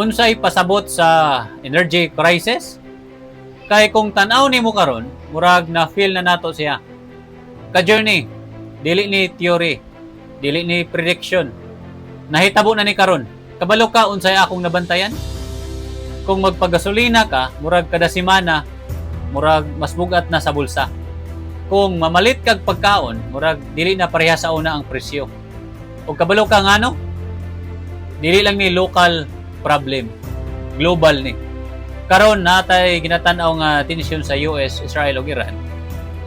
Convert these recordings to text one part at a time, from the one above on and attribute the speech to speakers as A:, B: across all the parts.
A: Unsay pasabot sa energy crisis? Kay kung tan-aw nimo karon, murag na feel na nato siya. Ka journey, dili ni theory, dili ni prediction. Nahitabo na ni karon. Kabalo ka unsay akong nabantayan? Kung magpagasolina ka, murag kada semana, murag mas bugat na sa bulsa. Kung mamalit kag pagkaon, murag dili na pareha sa una ang presyo. Ug kabalo ka ngano? Dili lang ni local problem, global ni. Karon natay ginatan-aw nga tensyon sa US, Israel ug Iran.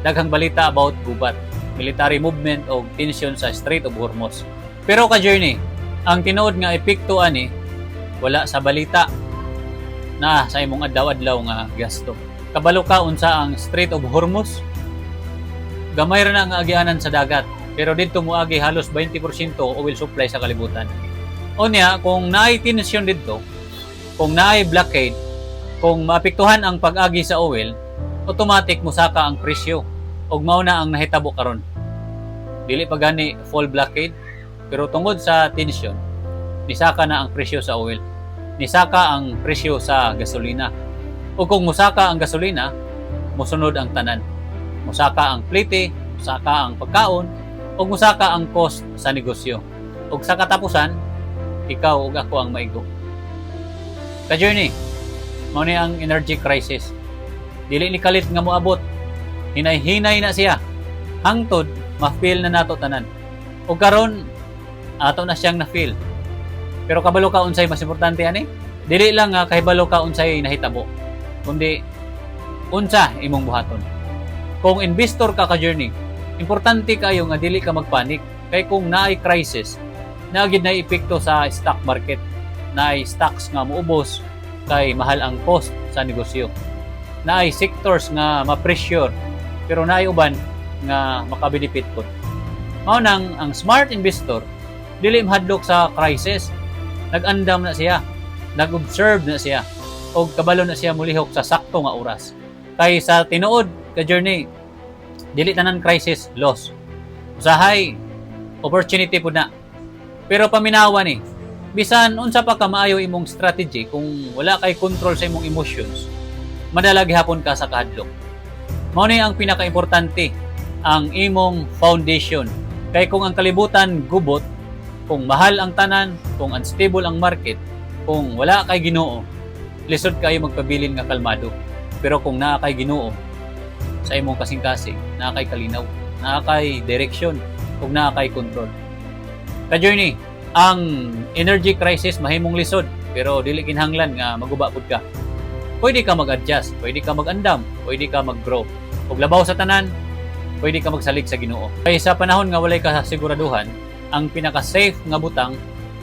A: Daghang balita about gubat, military movement ug tensyon sa Strait of Hormuz. Pero ka journey, ang tinuod nga epekto ani wala sa balita na sa imong adlaw-adlaw nga gasto. Kabalo ka unsa ang Strait of Hormuz? Gamay ra na nga agianan sa dagat, pero didto moagi halos 20% oil supply sa kalibutan. Unya, kung naay tensyon dito, kung naay blockade, kung maapektuhan ang pag-agi sa oil, automatic musaka ang presyo ug mao na ang nahitabo karon. Dili pa gani full blockade, pero tungod sa tensyon, nisaka na ang presyo sa oil. Nisaka ang presyo sa gasolina. Ug kung musaka ang gasolina, musunod ang tanan. Musaka ang plite, musaka ang pagkaon, ug musaka ang cost sa negosyo. Ug sa katapusan, ikaw ug ako ang maigo. Ka-journey, mao ni ang energy crisis. Dili ni kalit nga moabot. Hinay-hinay na siya. Hangtod, ma-feel na nato tanan. Ug karon, ato na siyang na-feel. Pero kabalo ka unsay mas importante ani? Dili lang nga kahibalo ka unsay nahitabo, kundi unsa imong buhaton. Kung investor ka ka-journey, importante kayo nga dili ka magpanik. Kay kung naay crisis, naagid na epekto sa stock market, naay stocks nga moubos kay mahal ang cost sa negosyo, naay sectors nga ma-pressure pero naay uban nga makabenefit pod. Mao nang ang smart investor dili mahadlok sa crisis, nag-andam na siya, nag-observe na siya og kabalo na siya mulihok sa sakto nga oras. Kay sa tinuod ka journey, dili tanan crisis loss, usahay opportunity pud na. Pero paminawa ni, bisan unsa pa ka maayo imong strategy kung wala kay control sa imong emotions, madalag hapon ka sa kahadlok. Mao ni ang pinaka-importante, ang imong foundation. Kay kung ang kalibutan gubot, kung mahal ang tanan, kung unstable ang market, kung wala kay Ginoo, lisod kayo magpabilin nga kalmado. Pero kung naa kay Ginoo sa imong kasing-kasing, naa kay kalinaw, naa kay direksyon, ug naa kay control. Ka-journey, ang energy crisis mahimong lisod, pero dili kinahanglan nga maguba pud ka. Pwede ka mag-adjust, pwede ka mag-andam, pwede ka mag-grow. Ug labaw sa tanan, pwede ka magsalig sa Ginoo. Kay sa panahon nga walay ka siguraduhan, ang pinaka-safe nga butang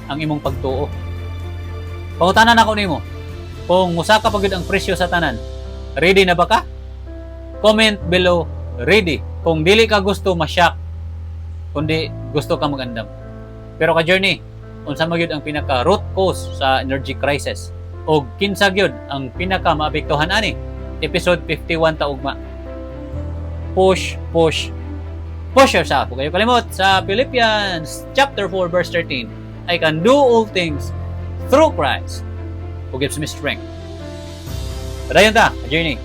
A: ang imong pagtuo. Pangutanan ako nimo, kung musaka pa gyud ang presyo sa tanan, ready na ba ka? Comment below, ready. Kung dili ka gusto ma-shock, kundi gusto ka mag-andam. Pero ka-journey, unsa man gyud ang pinaka root cause sa energy crisis o kinsa gyud ang pinaka maapektuhan ani? Episode 51 ta ugma. Push yourself. Huwag kayo kalimot sa Philippians chapter 4 verse 13. I can do all things through Christ who gives me strength. Padayon ta, ka-journey.